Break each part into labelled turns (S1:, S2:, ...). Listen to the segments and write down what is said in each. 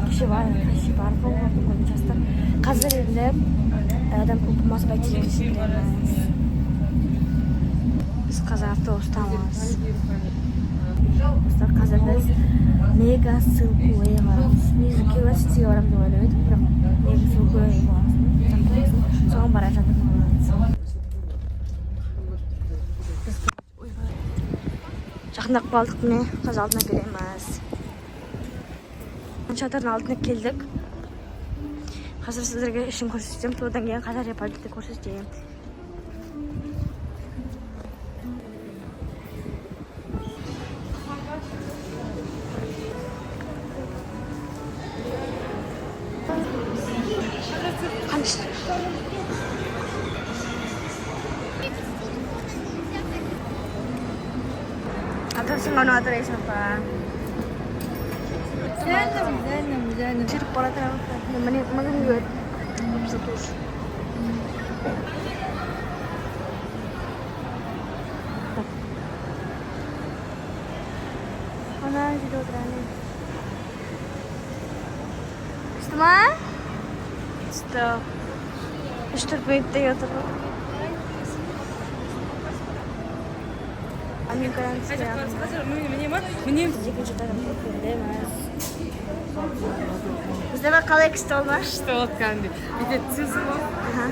S1: Kişi var, Қазір енді адам көп болмаса бәйтерек ішіндеміз. Біз қазір автобустамыз. Қазір біз мега ссылкуге барамыз. Негізі Килосиге барамын деп ойлап едік, бірақ мега ссылкуге барамыз. Соған бара жатырмыз. Жақындап қалдық, міне қазір алдына келеміз. Шатырдың алдына келдік. Қазір сіздерге ішін көрсетемін, одан кейін Қазария паркті көрсетейін. Atasın onu adres apa? Jangan. Sirip bola terang. Menit mengguyur. Setus. Mana video terane? Stop. Stop. Что это я так? Они карантин. Мне Біздегі қалай күшті олмаш?
S2: Күшті олып кәдімгі. Бүйтеді цизы ғой.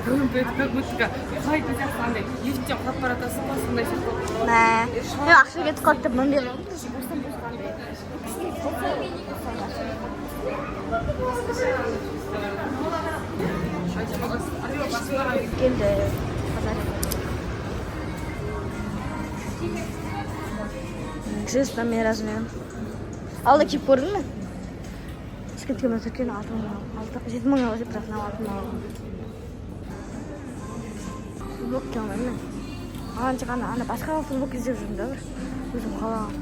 S2: Бүйтіп как будто қайты сияқты андай лифттен құрап баратасың ғой, сондай сияқты.
S1: Мен ақша кетіп қалды деп мінбей келді. Кісесі мен размен. Алда кеп көрдің ме? Кеткен өтіркен 7 мың өтіп жатқан 6 мың. Футболка киемін мен. Анша ғана басқа футболка іздеп жүрмін да бір. Өзім қалағам.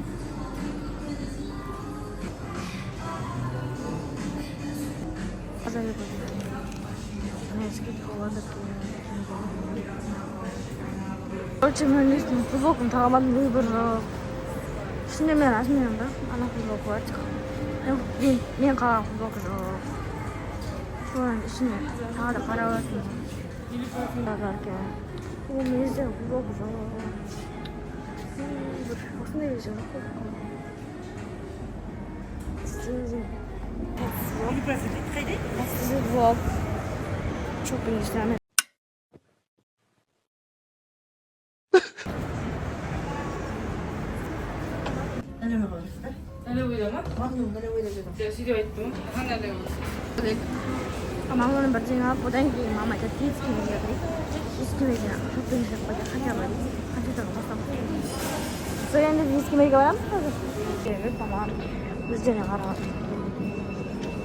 S1: Қазір көрдім. Мен ескет қоландып келемін. Короче, мен естім футболканы тағамадым выбор жоқ. Ішінде мен размерім да. Ана футболка бар жоқ. Мен қалған футболка жоқ. Соның ішіне тағы да қарап отырмын. Ол менде футболка жоқ. Осындай жоқ. Влог. Шопинг жасаймын.
S2: Нәлеуиде ма?
S1: Нәлеуиде дедім.
S2: Сөйтіп айттым. Нәлеуиде.
S1: Маманың бірдеңе алып, одан кейін мама айтады, ескімеге кірейік. Ескімеге шопинг жасап қойды, қанша барайық. Қанша тұрға бастамыз. Сол енді ескімеге барамыз қазір. Керемет, мамам өздеріне қарап.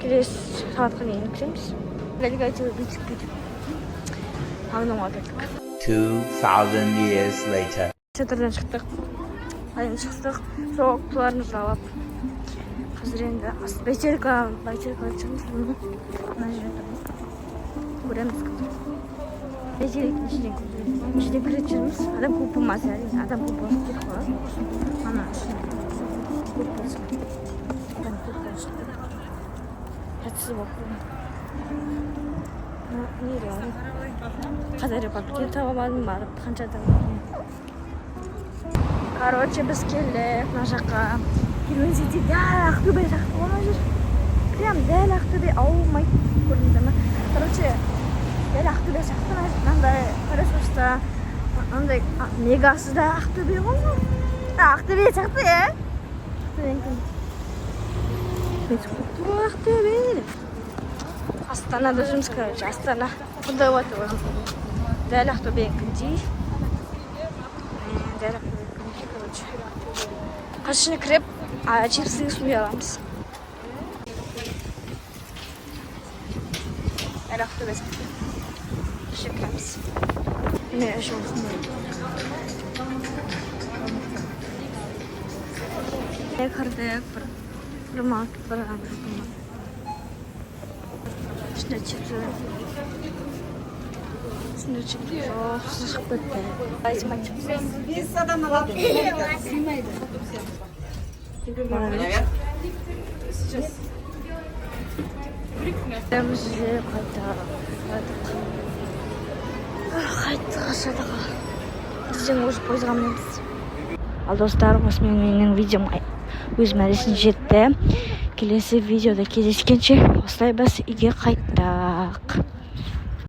S1: Келесі сағатқа дейін кіреміз. Әлгі әйтеуір бүйтіп. Ағынан отырдық.
S3: 2000 years later.
S1: Шатырдан шықтық. Айын шықтық. Соғықтыларымызды алып. Қазір енді бәйтерка шығымыз. Мына жерде тұрмыз. Көреміз күтіп. Бәйтеректің ішіне кірет жүрміз. Адам көп болмаса, адам көп болсын кетіп қалады. Ана ішіне көп болсын. Адам көп болсын. Әтісі болып қойын. Не реально? Қазария паркке табамадым барып, қанша адам. Короче, біз келдік мына жаққа. Келуін сөйтіп, дәл Ақтөбе жақты ғана жүр. Прям дәл Ақтөбе ауылмай көрдіңіздер ме? Короче, дәл Ақтөбе жақты мынандай қарашашта андай мегасы да Ақтөбе ғой. Ақтөбе жақты, е? Ақтөбе. Астанада жүрміз, короче, Астана. Бұндай болады ғой. Дәл Ақтөбенікіндей. Дәл Ақтөбенікіндей. короче. Қашыны кіріп, чипсыны суй аламыз. Әрақты біз. Шекірамыз. Не, жолсын. Кірдік, бір маркет барған жоқпын. Ішінде чипсы. Ішінде чипсы жоқ, шығып кетті. Айсыма чипсы. Біз же қайттық ашадыға. Бізден өзі пойызға мінеміз. Ал достар, осымен менің видеом өз мәресіне жетті. Келесі видеода кездескенше осылай біз үйге қайттық.